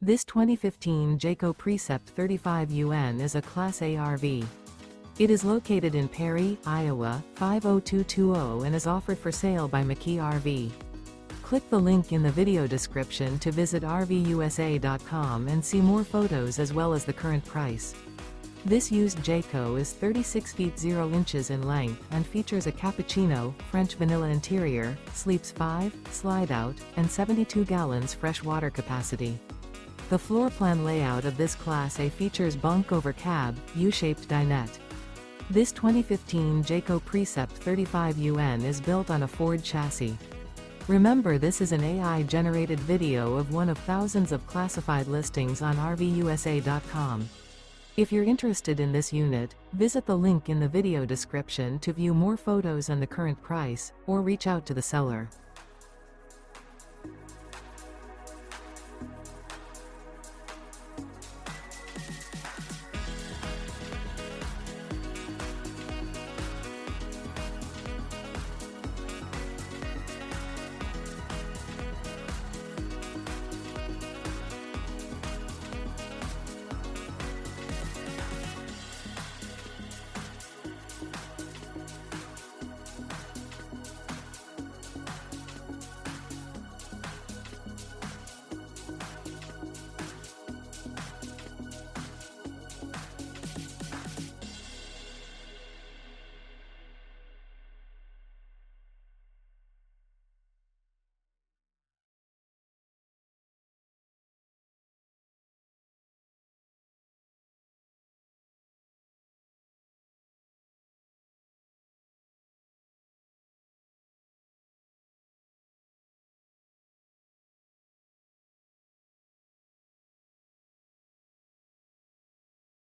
This 2015 Jayco Precept 35UN is a Class A RV. It is located in Perry, Iowa, 50220 and is offered for sale by McKee RV. Click the link in the video description to visit RVUSA.com and see more photos as well as the current price. This used Jayco is 36 feet 0 inches in length and features a Cappuccino, French vanilla interior, sleeps 5, Slideout, and 72 gallons fresh water capacity. The floor plan layout of this Class A features Bunk Over Cab, U-shaped dinette. This 2015 Jayco Precept 35UN is built on a Ford chassis. Remember, this is an AI-generated video of one of thousands of classified listings on RVUSA.com. If you're interested in this unit, visit the link in the video description to view more photos and the current price, or reach out to the seller.